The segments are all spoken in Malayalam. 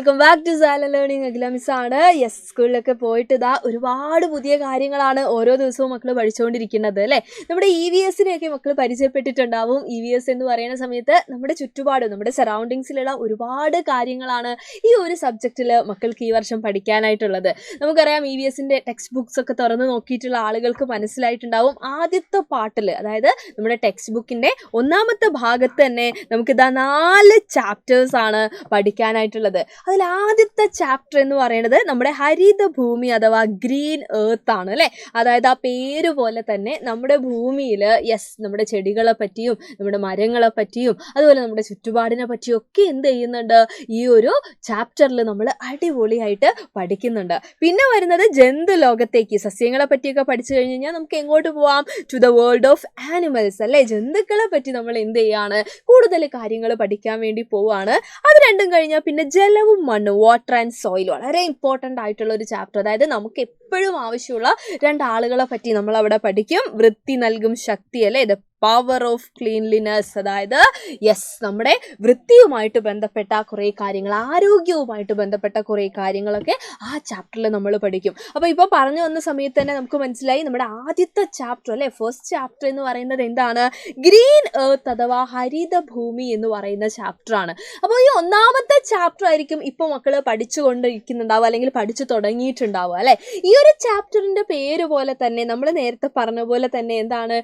Welcome back to Sala learning. Akhila മിസ്സാണ്. യെസ്, സ്കൂളിലൊക്കെ പോയിട്ട് ഇതാ ഒരുപാട് പുതിയ കാര്യങ്ങളാണ് ഓരോ ദിവസവും മക്കൾ പഠിച്ചുകൊണ്ടിരിക്കുന്നത് അല്ലേ. നമ്മുടെ EVSനെയൊക്കെ മക്കൾ പരിചയപ്പെട്ടിട്ടുണ്ടാവും. EVS എന്ന് പറയുന്ന സമയത്ത് നമ്മുടെ ചുറ്റുപാടും നമ്മുടെ സറൗണ്ടിങ്സിലുള്ള ഒരുപാട് കാര്യങ്ങളാണ് ഈ ഒരു സബ്ജക്റ്റിൽ മക്കൾക്ക് ഈ വർഷം പഠിക്കാനായിട്ടുള്ളത്. നമുക്കറിയാം EVSൻ്റെ ടെക്സ്റ്റ് ബുക്സ് ഒക്കെ തുറന്ന് നോക്കിയിട്ടുള്ള ആളുകൾക്ക് മനസ്സിലായിട്ടുണ്ടാവും. ആദ്യത്തെ പാർട്ടിൽ, അതായത് നമ്മുടെ ടെക്സ്റ്റ് ബുക്കിൻ്റെ ഒന്നാമത്തെ ഭാഗത്ത് തന്നെ നമുക്കിതാ 4 ചാപ്റ്റേഴ്സ് ആണ് പഠിക്കാനായിട്ടുള്ളത്. അതിൽ ആദ്യത്തെ ചാപ്റ്റർ എന്ന് പറയുന്നത് നമ്മുടെ ഹരിതഭൂമി അഥവാ ഗ്രീൻ എർത്ത് ആണ് അല്ലേ. അതായത് ആ പേര് പോലെ തന്നെ നമ്മുടെ ഭൂമിയിൽ നമ്മുടെ ചെടികളെ പറ്റിയും നമ്മുടെ മരങ്ങളെ പറ്റിയും അതുപോലെ നമ്മുടെ ചുറ്റുപാടിനെ പറ്റിയും ഒക്കെ എന്ത് ചെയ്യുന്നുണ്ട്, ഈ ഒരു ചാപ്റ്ററിൽ നമ്മൾ അടിപൊളിയായിട്ട് പഠിക്കുന്നുണ്ട്. പിന്നെ വരുന്നത് ജന്തു ലോകത്തേക്ക്, സസ്യങ്ങളെ പറ്റിയൊക്കെ പഠിച്ചു കഴിഞ്ഞ് കഴിഞ്ഞാൽ നമുക്ക് എങ്ങോട്ട് പോവാം, to the world of animals അല്ലേ. ജന്തുക്കളെ പറ്റി നമ്മൾ എന്ത് ചെയ്യാണ്, കൂടുതൽ കാര്യങ്ങൾ പഠിക്കാൻ വേണ്ടി പോവാണ്. അത് രണ്ടും കഴിഞ്ഞാൽ പിന്നെ ജലവും മണ്ണും, വാട്ടർ ആൻഡ് സോയിൽ, വളരെ ഇമ്പോർട്ടൻ്റ് ആയിട്ടുള്ള ഒരു ചാപ്റ്റർ. അതായത് നമുക്ക് എപ്പോഴും ആവശ്യമുള്ള 2 ആളുകളെ പറ്റി നമ്മൾ അവിടെ പഠിക്കും. വൃത്തി നൽകും ശക്തി അല്ലേ, ദ പവർ ഓഫ് ക്ലീൻലിനെസ്. അതായത് നമ്മുടെ വൃത്തിയുമായിട്ട് ബന്ധപ്പെട്ട കുറേ കാര്യങ്ങൾ, ആരോഗ്യവുമായിട്ട് ബന്ധപ്പെട്ട കുറേ കാര്യങ്ങളൊക്കെ ആ ചാപ്റ്ററിൽ നമ്മൾ പഠിക്കും. അപ്പോൾ ഇപ്പോൾ പറഞ്ഞു വന്ന സമയത്ത് തന്നെ നമുക്ക് മനസ്സിലായി നമ്മുടെ ആദ്യത്തെ ചാപ്റ്റർ അല്ലേ, ഫസ്റ്റ് ചാപ്റ്റർ എന്ന് പറയുന്നത് എന്താണ്, ഗ്രീൻ എർത്ത് അഥവാ ഹരിതഭൂമി എന്ന് പറയുന്ന ചാപ്റ്ററാണ്. അപ്പോൾ ഈ ഒന്നാമത്തെ ചാപ്റ്റർ ആയിരിക്കും ഇപ്പോൾ മക്കൾ പഠിച്ചുകൊണ്ടിരിക്കുന്നുണ്ടാവുക അല്ലെങ്കിൽ പഠിച്ചു തുടങ്ങിയിട്ടുണ്ടാവുക അല്ലേ. ഈ ഒരു ചാപ്റ്ററിൻ്റെ പേര് പോലെ തന്നെ നമ്മൾ നേരത്തെ പറഞ്ഞ പോലെ തന്നെ എന്താണ്,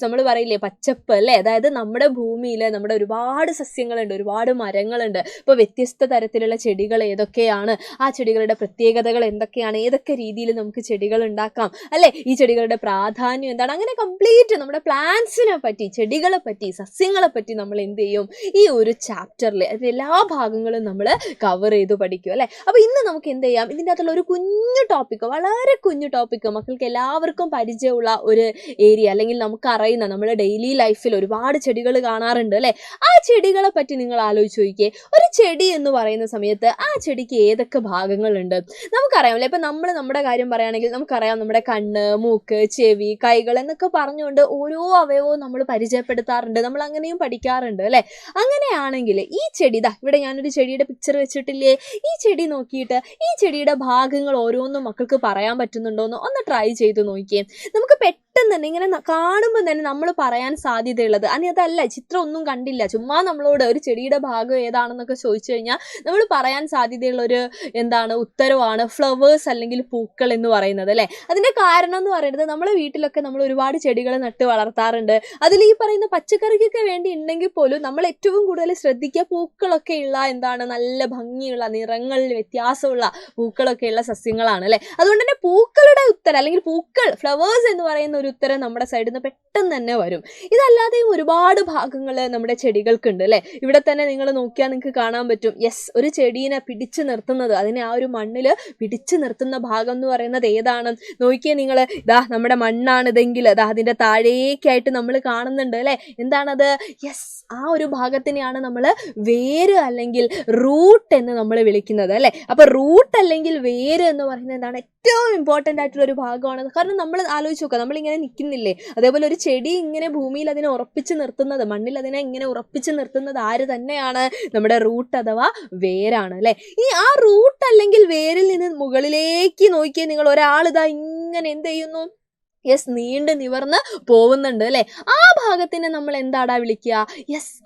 നമ്മൾ പറയില്ലേ പച്ചപ്പ് അല്ലേ. അതായത് നമ്മുടെ ഭൂമിയിൽ നമ്മുടെ ഒരുപാട് സസ്യങ്ങളുണ്ട്, ഒരുപാട് മരങ്ങളുണ്ട്. ഇപ്പോൾ വ്യത്യസ്ത തരത്തിലുള്ള ചെടികൾ ഏതൊക്കെയാണ്, ആ ചെടികളുടെ പ്രത്യേകതകൾ എന്തൊക്കെയാണ്, ഏതൊക്കെ രീതിയിൽ നമുക്ക് ചെടികൾ ഉണ്ടാക്കാം അല്ലേ, ഈ ചെടികളുടെ പ്രാധാന്യം എന്താണ്, അങ്ങനെ കംപ്ലീറ്റ് നമ്മുടെ പ്ലാന്റ്സിനെ പറ്റി, ചെടികളെ പറ്റി, സസ്യങ്ങളെ പറ്റി നമ്മൾ എന്ത് ചെയ്യും, ഈ ഒരു ചാപ്റ്ററിൽ എല്ലാ ഭാഗങ്ങളും നമ്മൾ കവർ ചെയ്ത് പഠിക്കും അല്ലേ. അപ്പോൾ ഇന്ന് നമുക്ക് എന്ത് ചെയ്യാം, ഇതിൻ്റെ അകത്തുള്ള ഒരു കുഞ്ഞു ടോപ്പിക്ക്, വളരെ കുഞ്ഞു ടോപ്പിക്ക്, മക്കൾക്ക് എല്ലാവർക്കും പരിചയമുള്ള ഒരു ഏരിയ, അല്ലെങ്കിൽ നമുക്കറിയുന്ന നമ്മുടെ ഡെയിലി ലൈഫിൽ ഒരുപാട് ചെടികൾ കാണാറുണ്ട് അല്ലേ. ആ ചെടികളെ പറ്റി നിങ്ങൾ ആലോചിച്ച് നോക്കിയേ. ഒരു ചെടി എന്ന് പറയുന്ന സമയത്ത് ആ ചെടിക്ക് ഏതൊക്കെ ഭാഗങ്ങളുണ്ട് നമുക്കറിയാമല്ലേ. ഇപ്പം നമ്മൾ നമ്മുടെ കാര്യം പറയുകയാണെങ്കിൽ നമുക്കറിയാം, നമ്മുടെ കണ്ണ്, മൂക്ക്, ചെവി, കൈകൾ എന്നൊക്കെ പറഞ്ഞുകൊണ്ട് ഓരോ അവയവവും നമ്മൾ പരിചയപ്പെടുത്താറുണ്ട്, നമ്മൾ അങ്ങനെയും പഠിക്കാറുണ്ട് അല്ലേ. അങ്ങനെയാണെങ്കിൽ ഈ ചെടി, ഇവിടെ ഞാനൊരു ചെടിയുടെ പിക്ചർ വെച്ചിട്ടില്ലേ, ഈ ചെടി നോക്കിയിട്ട് ഈ ചെടിയുടെ ഭാഗങ്ങൾ ഓരോന്നും മക്കൾക്ക് പറയാൻ പറ്റുന്നുണ്ടോയെന്ന് ഒന്ന് ട്രൈ ചെയ്ത് നോക്കിയേ. നമുക്ക് പെട്ടെന്ന് തന്നെ ഇങ്ങനെ കാണുമ്പോൾ തന്നെ നമ്മൾ പറയാൻ സാധ്യതയുള്ളത്, അതല്ല ചിത്രം ഒന്നും കണ്ടില്ല, ചുമ്മാ നമ്മളോട് ഒരു ചെടിയുടെ ഭാഗം ഏതാണെന്നൊക്കെ ചോദിച്ചു കഴിഞ്ഞാൽ നമ്മൾ പറയാൻ സാധ്യതയുള്ള ഒരു ഉത്തരവാണ് ഫ്ലവേഴ്സ് അല്ലെങ്കിൽ പൂക്കൾ എന്ന് പറയുന്നത് അല്ലേ. അതിൻ്റെ കാരണം എന്ന് പറയുന്നത് നമ്മളെ വീട്ടിലൊക്കെ നമ്മൾ ഒരുപാട് ചെടികൾ നട്ട് വളർത്താറുണ്ട്. അതിൽ ഈ പറയുന്ന പച്ചക്കറിക്കൊക്കെ വേണ്ടി ഉണ്ടെങ്കിൽ പോലും നമ്മൾ ഏറ്റവും കൂടുതൽ ശ്രദ്ധിക്കുക പൂക്കളൊക്കെ ഉള്ള നല്ല ഭംഗിയുള്ള നിറങ്ങളിൽ വ്യത്യാസമുള്ള പൂക്കളൊക്കെ ഉള്ള സസ്യങ്ങളാണ് അല്ലേ. അതുകൊണ്ട് തന്നെ പൂക്കളുടെ ഉത്തരം അല്ലെങ്കിൽ പൂക്കൾ, ഫ്ലവേഴ്സ് എന്ന് പറയുന്ന ഒരു ഉത്തരം നമ്മുടെ സൈഡിൽ നിന്ന് പെട്ടെന്ന് തന്നെ വരും. ഇതല്ലാതെയും ഒരുപാട് ഭാഗങ്ങൾ നമ്മുടെ ചെടികൾക്കുണ്ട് അല്ലേ. ഇവിടെ തന്നെ നിങ്ങൾ നോക്കിയാൽ നിങ്ങൾക്ക് കാണാൻ പറ്റും, ഒരു ചെടീനെ പിടിച്ചു നിർത്തുന്നത്, അതിനെ ആ ഒരു മണ്ണിൽ പിടിച്ചു നിർത്തുന്ന ഭാഗം എന്ന് പറയുന്നത് ഏതാണ് നോക്കിയേ നിങ്ങൾ. നമ്മുടെ മണ്ണാണിതെങ്കിൽ അതിൻ്റെ താഴേക്കായിട്ട് നമ്മൾ കാണുന്നുണ്ട് അല്ലേ. എന്താണത്, ആ ഒരു ഭാഗത്തിനെയാണ് നമ്മൾ വേര് അല്ലെങ്കിൽ റൂട്ട് എന്ന് നമ്മൾ വിളിക്കുന്നത് അല്ലേ. അപ്പോൾ റൂട്ട് അല്ലെങ്കിൽ വേര് എന്ന് പറയുന്നത് എന്താണ്, ഏറ്റവും ഇമ്പോർട്ടൻ്റ് ആയിട്ടുള്ള ഒരു ഭാഗമാണ്. കാരണം നമ്മൾ ആലോചിച്ച് നോക്കുക, നമ്മളിങ്ങനെ നിൽക്കുന്നില്ലേ, അതേപോലെ ഒരു ചെടി ഇങ്ങനെ ഭൂമിയിൽ അതിനെ ഉറപ്പിച്ച് നിർത്തുന്നത്, മണ്ണിൽ അതിനെ ഇങ്ങനെ ഉറപ്പിച്ച് നിർത്തുന്നത് ആര് തന്നെയാണ്, നമ്മുടെ റൂട്ട് അഥവാ വേരാണ് അല്ലേ. ഈ ആ റൂട്ട് അല്ലെങ്കിൽ വേരിൽ നിന്ന് മുകളിലേക്ക് നോക്കിയേ നിങ്ങൾ, ഒരാളിതാ ഇങ്ങനെ എന്ത് ചെയ്യുന്നു, നീണ്ടു നിവർന്ന് പോകുന്നുണ്ട് അല്ലേ. ആ ഭാഗത്തിനെ നമ്മൾ എന്താടാ വിളിക്കുക,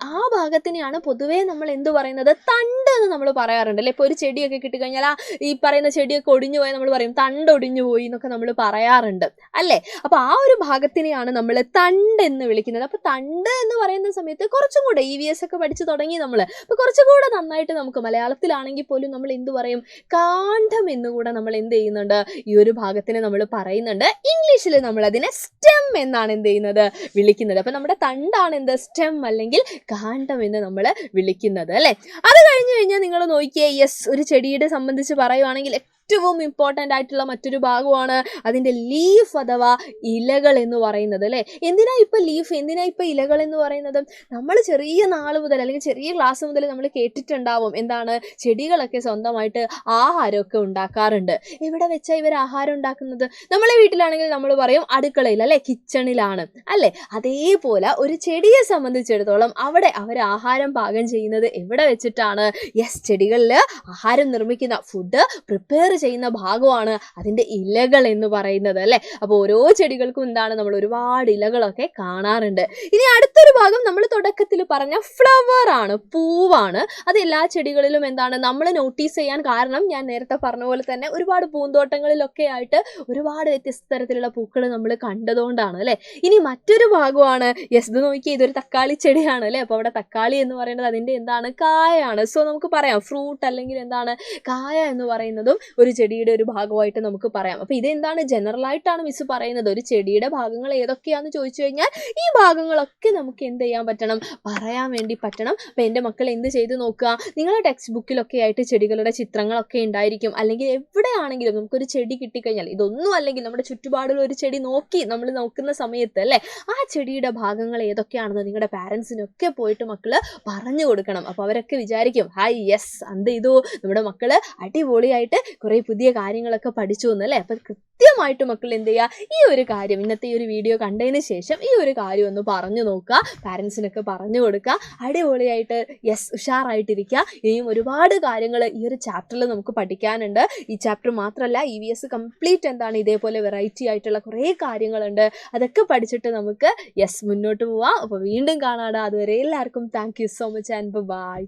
ആ ഭാഗത്തിനെയാണ് പൊതുവേ നമ്മൾ എന്ത് പറയുന്നത്, തണ്ട് എന്ന് നമ്മൾ പറയാറുണ്ട് അല്ലേ. ഇപ്പോൾ ഒരു ചെടിയൊക്കെ കിട്ടിക്കഴിഞ്ഞാൽ ഈ പറയുന്ന ചെടിയൊക്കെ ഒടിഞ്ഞു പോയാൽ നമ്മൾ പറയും തണ്ട് ഒടിഞ്ഞു പോയി എന്നൊക്കെ നമ്മൾ പറയാറുണ്ട് അല്ലേ. അപ്പോൾ ആ ഒരു ഭാഗത്തിനെയാണ് നമ്മൾ തണ്ട് എന്ന് വിളിക്കുന്നത്. അപ്പോൾ തണ്ട് എന്ന് പറയുന്ന സമയത്ത് കുറച്ചും കൂടെ EVS ഒക്കെ പഠിച്ചു തുടങ്ങി നമ്മൾ, അപ്പോൾ കുറച്ചും കൂടെ നന്നായിട്ട് നമുക്ക് മലയാളത്തിലാണെങ്കിൽ പോലും നമ്മൾ എന്ത് പറയും, കാണ്ഡം എന്നുകൂടെ നമ്മൾ എന്ത് ചെയ്യുന്നുണ്ട്, ഈ ഒരു ഭാഗത്തിനെ നമ്മൾ പറയുന്നുണ്ട്. ഇംഗ്ലീഷിൽ നമ്മൾ അതിനെ സ്റ്റെം എന്നാണ് എന്ത് ചെയ്യുന്നത്, വിളിക്കുന്നത്. അപ്പം നമ്മുടെ തണ്ടാണ് എന്ത്, സ്റ്റെം അല്ലെങ്കിൽ കാണ്ഡം എന്ന് നമ്മൾ വിളിക്കുന്നത് അല്ലേ. അത് കഴിഞ്ഞ് കഴിഞ്ഞാൽ നിങ്ങൾ നോക്കിയേ, ഒരു ചെടിയുടെ സംബന്ധിച്ച് പറയുവാണെങ്കിൽ ഏറ്റവും ഇമ്പോർട്ടൻ്റ് ആയിട്ടുള്ള മറ്റൊരു ഭാഗമാണ് അതിൻ്റെ ലീഫ് അഥവാ ഇലകൾ എന്ന് പറയുന്നത് അല്ലേ. എന്തിനാ ഇപ്പം ലീഫ്, എന്തിനാ ഇപ്പം ഇലകൾ എന്ന് പറയുന്നത്? നമ്മൾ ചെറിയ നാൾ മുതൽ അല്ലെങ്കിൽ ചെറിയ ക്ലാസ് മുതൽ നമ്മൾ കേട്ടിട്ടുണ്ടാവും എന്താണ്, ചെടികളൊക്കെ സ്വന്തമായിട്ട് ആഹാരമൊക്കെ ഉണ്ടാക്കാറുണ്ട്. എവിടെ വെച്ചാൽ ഇവർ ആഹാരം ഉണ്ടാക്കുന്നത്? നമ്മളെ വീട്ടിലാണെങ്കിൽ നമ്മൾ പറയും അടുക്കളയിൽ അല്ലേ, കിച്ചണിലാണ് അല്ലേ. അതേപോലെ ഒരു ചെടിയെ സംബന്ധിച്ചിടത്തോളം അവിടെ അവർ ആഹാരം പാകം ചെയ്യുന്നത് എവിടെ വെച്ചിട്ടാണ്? യെസ്, ചെടികളിൽ ആഹാരം നിർമ്മിക്കുന്ന ഫുഡ് പ്രിപ്പയർ ചെയ്യുന്ന ഭാഗമാണ് അതിൻ്റെ ഇലകൾ എന്ന് പറയുന്നത് അല്ലേ. അപ്പോൾ ഓരോ ചെടികൾക്കും എന്താണ്, നമ്മൾ ഒരുപാട് ഇലകളൊക്കെ കാണാറുണ്ട്. ഇനി അടുത്തൊരു ഭാഗം നമ്മൾ തുടക്കത്തിൽ പറഞ്ഞ ഫ്ലവർ ആണ്, പൂവാണ്. അത് എല്ലാ ചെടികളിലും എന്താണ് നമ്മൾ നോട്ടീസ് ചെയ്യാൻ കാരണം ഞാൻ നേരത്തെ പറഞ്ഞ പോലെ തന്നെ ഒരുപാട് പൂന്തോട്ടങ്ങളിലൊക്കെ ആയിട്ട് ഒരുപാട് വ്യത്യസ്ത തരത്തിലുള്ള പൂക്കൾ നമ്മൾ കണ്ടതുകൊണ്ടാണ് അല്ലേ. ഇനി മറ്റൊരു ഭാഗമാണ്, യെസ് ഇത് നോക്കിയാൽ ഇതൊരു തക്കാളി ചെടിയാണ് അല്ലേ. അപ്പോൾ അവിടെ തക്കാളി എന്ന് പറയുന്നത് അതിൻ്റെ എന്താണ്, കായാണ്. സോ നമുക്ക് പറയാം ഫ്രൂട്ട് അല്ലെങ്കിൽ എന്താണ് കായ എന്ന് പറയുന്നതും ഒരു ചെടിയുടെ ഒരു ഭാഗമായിട്ട് നമുക്ക് പറയാം. അപ്പോൾ ഇതെന്താണ്, ജനറൽ ആയിട്ടാണ് മിസ് പറയുന്നത്. ഒരു ചെടിയുടെ ഭാഗങ്ങൾ ഏതൊക്കെയാണെന്ന് ചോദിച്ചു കഴിഞ്ഞാൽ ഈ ഭാഗങ്ങളൊക്കെ നമുക്ക് എന്ത് ചെയ്യാൻ പറ്റണം, പറയാൻ വേണ്ടി പറ്റണം. അപ്പോൾ എൻ്റെ മക്കൾ എന്ത് ചെയ്ത് നോക്കുക, നിങ്ങളുടെ ടെക്സ്റ്റ് ബുക്കിലൊക്കെ ആയിട്ട് ചെടികളുടെ ചിത്രങ്ങളൊക്കെ ഉണ്ടായിരിക്കും. അല്ലെങ്കിൽ എവിടെയാണെങ്കിലും നമുക്കൊരു ചെടി കിട്ടിക്കഴിഞ്ഞാൽ, ഇതൊന്നും അല്ലെങ്കിൽ നമ്മുടെ ചുറ്റുപാടുള്ള ഒരു ചെടി നോക്കി നമ്മൾ നോക്കുന്ന സമയത്ത് അല്ലേ, ആ ചെടിയുടെ ഭാഗങ്ങൾ ഏതൊക്കെയാണെന്ന് നിങ്ങളുടെ പാരൻസിനൊക്കെ പോയിട്ട് മക്കൾ പറഞ്ഞു കൊടുക്കണം. അപ്പോൾ അവരൊക്കെ വിചാരിക്കും ഹായ് യെസ് എന്ത് ചെയ്തു, നമ്മുടെ മക്കൾ അടിപൊളിയായിട്ട് കുറേ പുതിയ കാര്യങ്ങളൊക്കെ പഠിച്ചു എന്നല്ലേ. അപ്പം കൃത്യമായിട്ട് മക്കൾ എന്ത് ചെയ്യുക, ഈ ഒരു കാര്യം ഇന്നത്തെ ഈ ഒരു വീഡിയോ കണ്ടതിന് ശേഷം ഈ ഒരു കാര്യം ഒന്ന് പറഞ്ഞു നോക്കുക, പാരൻസിനൊക്കെ പറഞ്ഞു കൊടുക്കുക, അടിപൊളിയായിട്ട് യെസ് ഉഷാറായിട്ടിരിക്കുക. ഇനിയും ഒരുപാട് കാര്യങ്ങൾ ഈ ഒരു ചാപ്റ്ററിൽ നമുക്ക് പഠിക്കാനുണ്ട്. ഈ ചാപ്റ്റർ മാത്രമല്ല EVS കംപ്ലീറ്റ് എന്താണ് ഇതേപോലെ വെറൈറ്റി ആയിട്ടുള്ള കുറേ കാര്യങ്ങളുണ്ട്. അതൊക്കെ പഠിച്ചിട്ട് നമുക്ക് യെസ് മുന്നോട്ട് പോവാം. അപ്പോൾ വീണ്ടും കാണാടാ. അതുവരെ എല്ലാവർക്കും thank you so much and by.